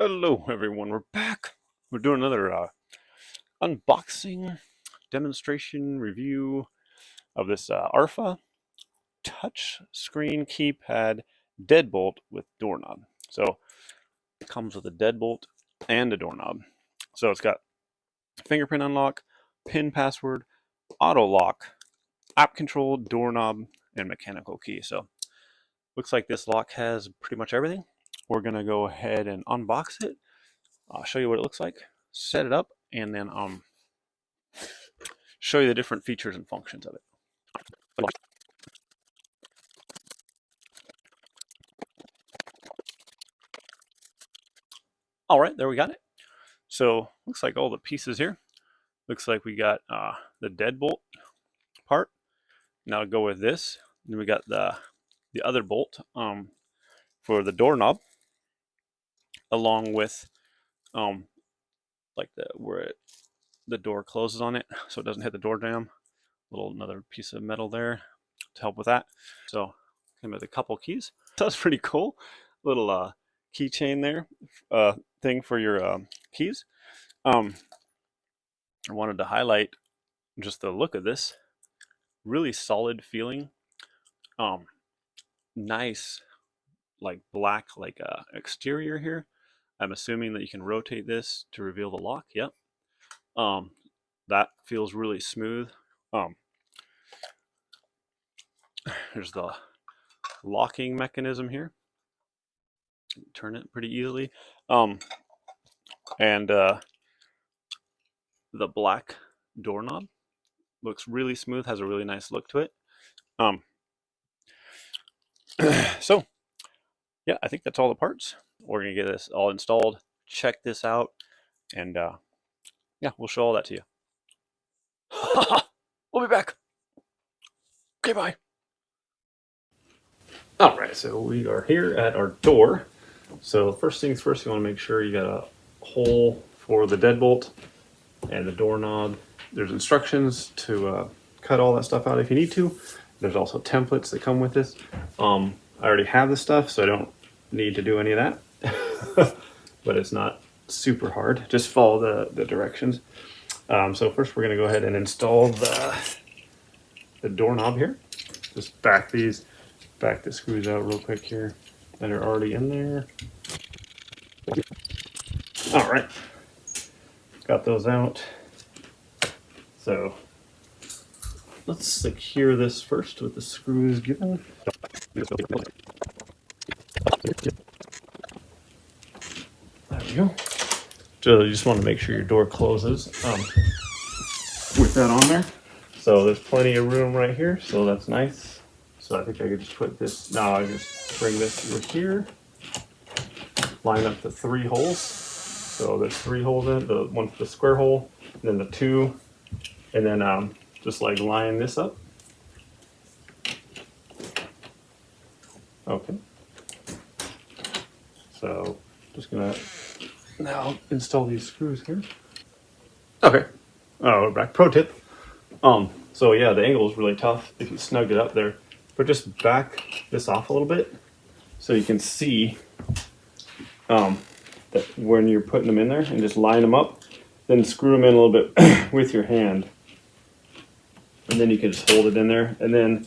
Hello everyone, we're back. We're doing another unboxing, demonstration, review of this ARFA touch screen keypad deadbolt with doorknob. So it comes with a deadbolt and a doorknob. So it's got fingerprint unlock, pin password, auto lock, app control, doorknob, and mechanical key. So looks like this lock has pretty much everything. We're gonna go ahead and unbox it. I'll show you what it looks like, set it up, and then show you the different features and functions of it. All right, there we got it. So looks like all the pieces here. Looks like we got the deadbolt part. Now to go with this, then we got the other bolt for the doorknob, along with like the door closes on it, so it doesn't hit the door jamb. Another piece of metal there to help with that. So came with a couple keys. That's pretty cool. Little keychain there, thing for your keys. I wanted to highlight just the look of this. Really solid feeling. Nice, like black, like exterior here. I'm assuming that you can rotate this to reveal the lock. Yep. That feels really smooth. There's the locking mechanism here. Turn it pretty easily. And the black doorknob looks really smooth, has a really nice look to it. So yeah, I think that's all the parts. We're gonna get this all installed, check this out, and yeah, we'll show all that to you. We'll be back. Okay, bye. All right, so we are here at our door. So first things first, you want to make sure you got a hole for the deadbolt and the doorknob. There's instructions to cut all that stuff out if you need to. There's also templates that come with this. I already have the stuff, so I don't need to do any of that. But it's not super hard. Just follow the directions. So first, we're going to go ahead and install the doorknob here. Just back the screws out real quick here that are already in there. All right, got those out. So let's secure this first with the screws given. There we go. So you just want to make sure your door closes with that on there. So there's plenty of room right here, so that's nice. So I think I could just put this, now I just bring this over here, line up the 3 holes. So there's 3 holes in it, the one for the square hole, and then the 2, and then just like line this up. Okay. So just gonna now install these screws here. Okay. Oh, we're back. Pro tip. So yeah, the angle is really tough if you snugged it up there, but just back this off a little bit so you can see that when you're putting them in there, and just line them up, then screw them in a little bit with your hand, and then you can just hold it in there, and then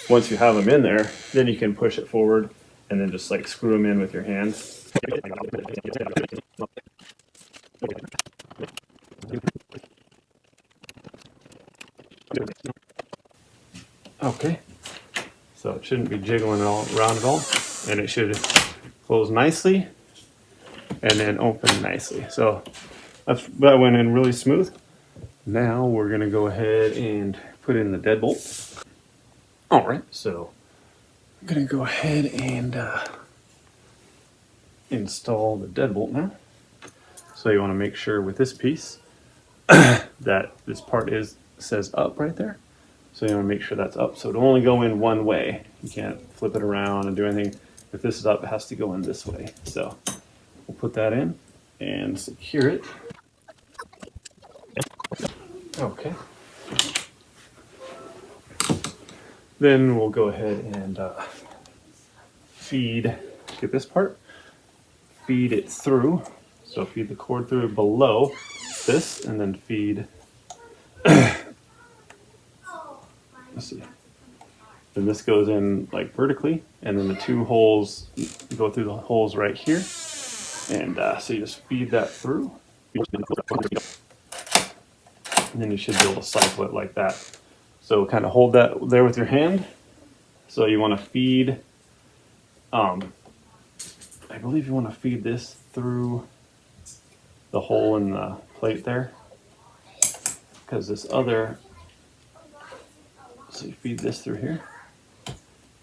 once you have them in there, then you can push it forward and then just like screw them in with your hand. Okay, so it shouldn't be jiggling all around at all, and it should close nicely and then open nicely. So that went in really smooth. Now we're gonna go ahead and put in the deadbolt. All right, so I'm gonna go ahead and install the deadbolt now. So you want to make sure with this piece that this part says up right there. So you want to make sure that's up. So it'll only go in one way. You can't flip it around and do anything. If this is up, it has to go in this way. So we'll put that in and secure it. Okay. Then we'll go ahead and feed feed it through. So feed the cord through below this, and then feed. Let's see. Then this goes in like vertically, and then the two holes go through the holes right here. And so you just feed that through. And then you should be able to cycle it like that. So kind of hold that there with your hand. So you want to feed, I believe you want to feed this through the hole in the plate there. Because this other, so you feed this through here.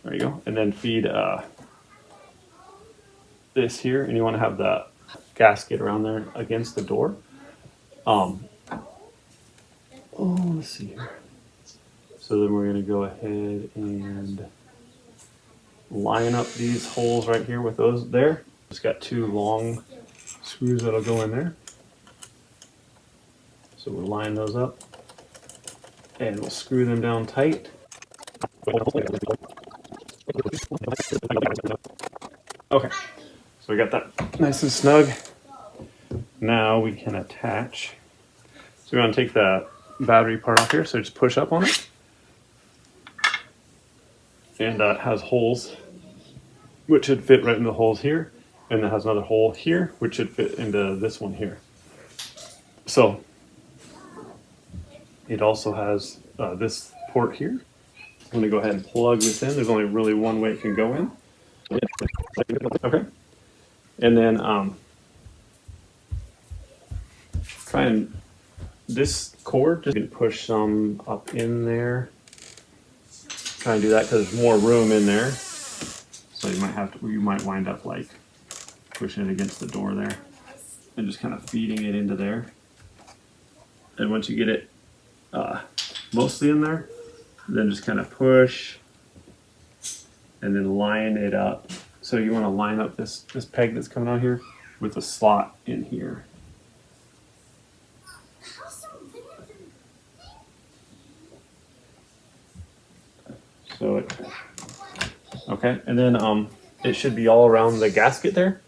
There you go. And then feed this here. And you want to have the gasket around there against the door. Let's see here. So then we're going to go ahead and line up these holes right here with those there. It's got two long screws that'll go in there. So we'll line those up and we'll screw them down tight. Okay, so we got that nice and snug. Now we can attach. So we want to take the battery part off here, so just push up on it. And it has holes, which should fit right in the holes here. And it has another hole here, which should fit into this one here. So it also has this port here. I'm going to go ahead and plug this in. There's only really one way it can go in. Okay. And then try and this cord, just can push some up in there. Try and do that because there's more room in there. So you might wind up like pushing it against the door there and just kind of feeding it into there. And once you get it mostly in there, then just kind of push and then line it up. So you want to line up this peg that's coming out here with a slot in here. So okay, and then it should be all around the gasket there.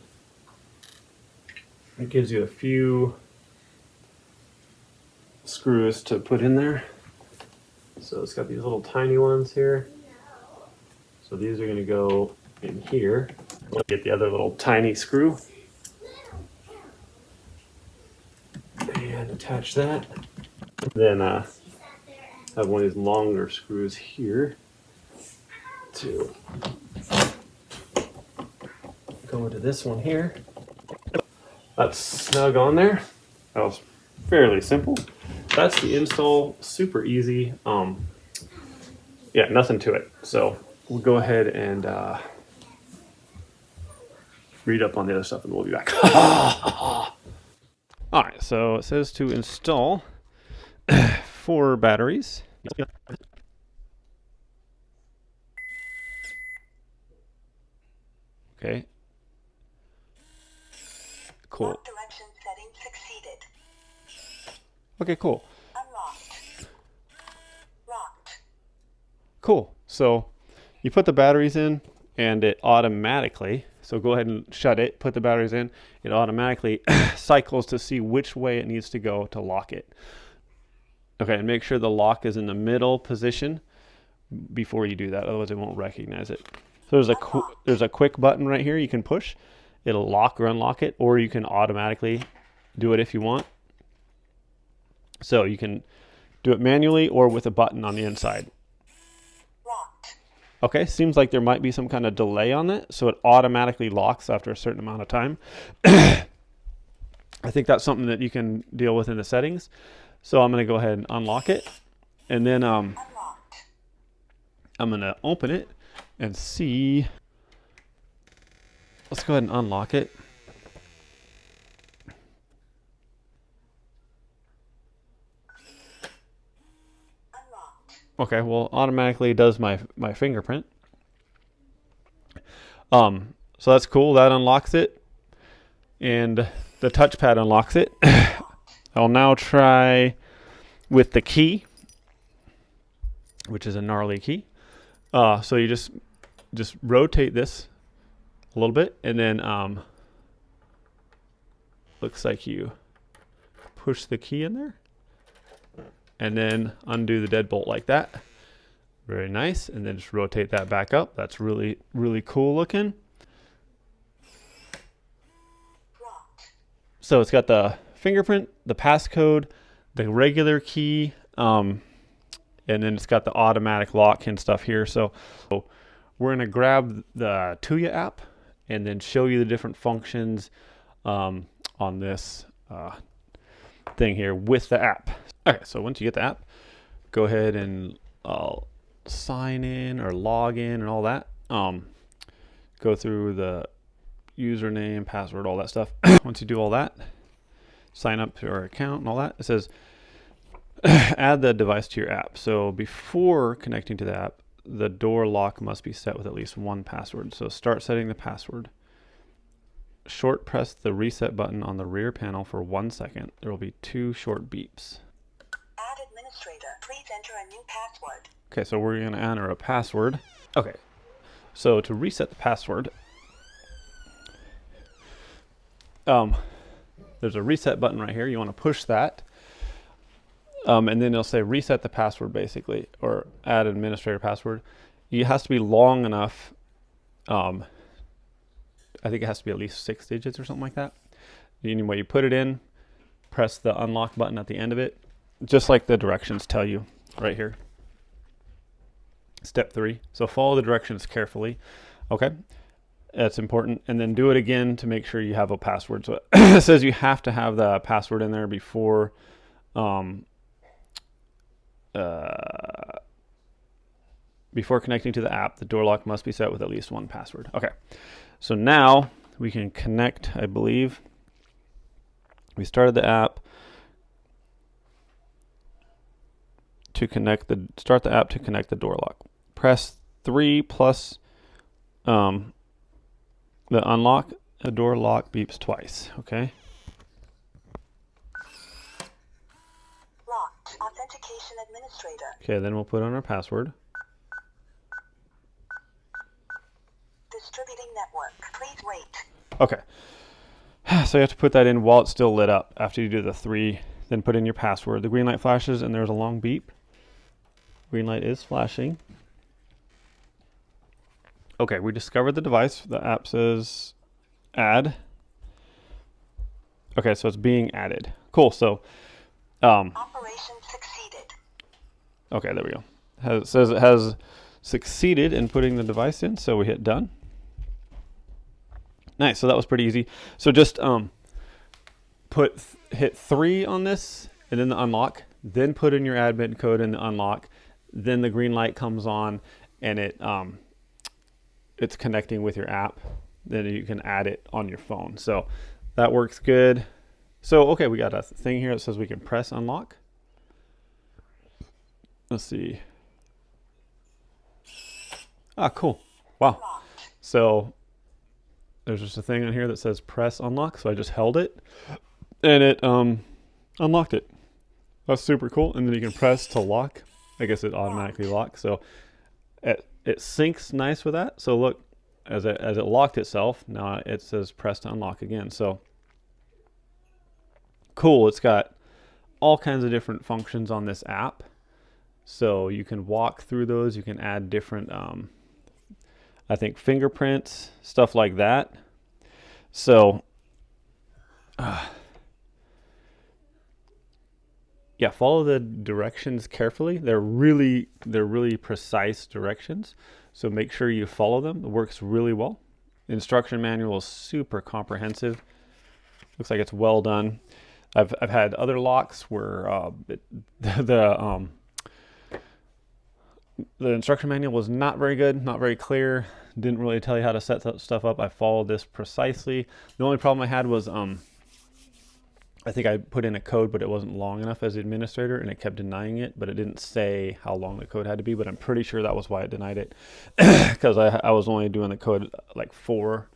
It gives you a few screws to put in there. So it's got these little tiny ones here. So these are going to go in here. We'll get the other little tiny screw and attach that. Then have one of these longer screws here to go into this one here. That's snug on there. That was fairly simple. That's the install, super easy. Yeah, nothing to it. So we'll go ahead and read up on the other stuff and we'll be back. All right, so it says to install 4 batteries. Okay. Cool. Lock direction setting succeeded. Okay, cool. Unlocked. Locked. Cool. So you put the batteries in and it automatically, so go ahead and shut it, put the batteries in, it automatically cycles to see which way it needs to go to lock it. Okay, and make sure the lock is in the middle position before you do that, otherwise it won't recognize it. So there's a quick button right here you can push. It'll lock or unlock it, or you can automatically do it if you want. So you can do it manually or with a button on the inside. Locked. Okay, seems like there might be some kind of delay on it, so it automatically locks after a certain amount of time. I think that's something that you can deal with in the settings. So I'm going to go ahead and unlock it, and then I'm going to open it and see. Let's go ahead and unlock it. Unlocked. Okay, well, automatically does my fingerprint. So that's cool. That unlocks it, and the touchpad unlocks it. I'll now try with the key, which is a gnarly key. So you just rotate this a little bit, and then looks like you push the key in there and then undo the deadbolt like that. Very nice. And then just rotate that back up. That's really, really cool looking. Locked. So it's got the fingerprint, the passcode, the regular key, and then it's got the automatic lock and stuff here. So we're gonna grab the Tuya app and then show you the different functions on this thing here with the app. Okay, so once you get the app, go ahead and sign in or log in and all that. Go through the username, password, all that stuff. Once you do all that, sign up to our account and all that. It says add the device to your app. So before connecting to the app, the door lock must be set with at least one password. So start setting the password. Short press the reset button on the rear panel for 1 second. There will be 2 short beeps. Add administrator. Please enter a new password. Okay, so we're going to enter a password. Okay, so to reset the password, there's a reset button right here. You want to push that. And then it'll say reset the password basically, or add administrator password. It has to be long enough. I think it has to be at least 6 digits or something like that. Anyway, you put it in, press the unlock button at the end of it, just like the directions tell you right here. Step 3. So follow the directions carefully. Okay, that's important. And then do it again to make sure you have a password. So it says you have to have the password in there before before connecting to the app. The door lock must be set with at least one password. Okay, so now we can connect, I believe. We started the app to start the app to connect the door lock. Press 3 plus the unlock. The door lock beeps twice. Okay. Locked. Authentication administrator. Okay, then we'll put on our password. Distributing network. Please wait. Okay. So you have to put that in while it's still lit up. After you do the 3, then put in your password. The green light flashes and there's a long beep. Green light is flashing. Okay, we discovered the device. The app says add. Okay, so it's being added. Cool. So, Operation succeeded. okay, there we go. It says it has succeeded in putting the device in, so we hit done. Nice. So that was pretty easy. So just hit 3 on this, and then the unlock. Then put in your admin code in the unlock. Then the green light comes on, and it's connecting with your app. Then you can add it on your phone. So that works good. So okay, we got a thing here that says we can press unlock. Let's see. Ah, cool. Wow. So there's just a thing on here that says press unlock. So I just held it and it unlocked it. That's super cool. And then you can press to lock. I guess it automatically locks. So it syncs nice with that. So look, as it locked itself, now it says press to unlock again. So cool. It's got all kinds of different functions on this app. So you can walk through those. You can add different I think fingerprints, stuff like that. So yeah, follow the directions carefully. They're really precise directions. So make sure you follow them. It works really well. The instruction manual is super comprehensive. Looks like it's well done. I've had other locks where the instruction manual was not very good, not very clear. Didn't really tell you how to set stuff up. I followed this precisely. The only problem I had was I think I put in a code, but it wasn't long enough as the administrator, and it kept denying it, but it didn't say how long the code had to be, but I'm pretty sure that was why it denied it, because I was only doing the code like four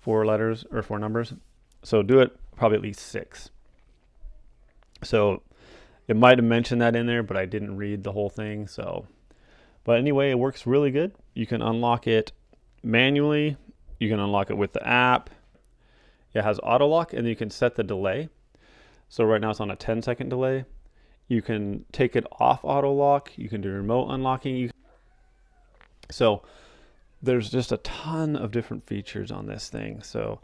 letters or 4 numbers. So do it probably at least 6. So it might have mentioned that in there, but I didn't read the whole thing. So, but anyway, it works really good. You can unlock it manually. You can unlock it with the app. it has auto lock, and you can set the delay. So right now it's on a 10-second delay. You can take it off auto lock. You can do remote unlocking. So there's just a ton of different features on this thing. So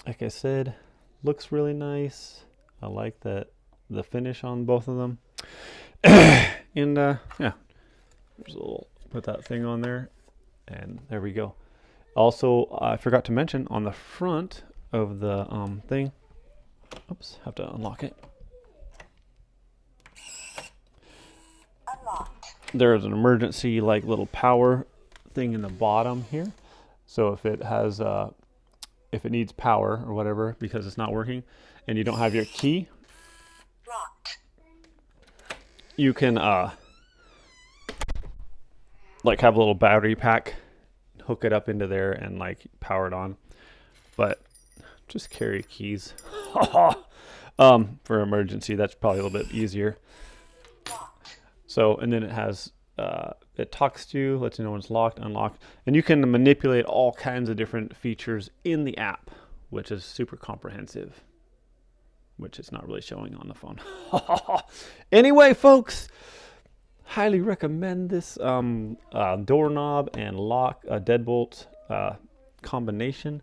like I said, looks really nice. I like the finish on both of them. And yeah, there's a little, put that thing on there, and there we go. Also, I forgot to mention on the front of the thing, oops, have to unlock it. Unlocked. There's an emergency like little power thing in the bottom here. So if it has if it needs power or whatever because it's not working and you don't have your key, Locked. you can like have a little battery pack, hook it up into there and like power it on. But just carry keys for emergency. That's probably a little bit easier. So, and then it has, it talks to you, lets you know when it's locked, unlocked, and you can manipulate all kinds of different features in the app, which is super comprehensive, which is not really showing on the phone. Anyway, folks, highly recommend this doorknob and lock deadbolt combination.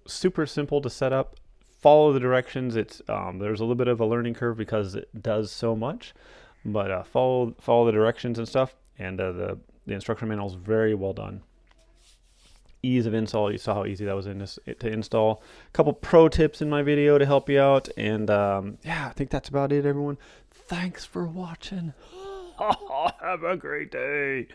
Super simple to set up. Follow the directions. It's there's a little bit of a learning curve because it does so much, but follow the directions and stuff. And the instruction manual is very well done. Ease of install. You saw how easy that was to install. A couple pro tips in my video to help you out. And yeah, I think that's about it, everyone. Thanks for watching. Have a great day.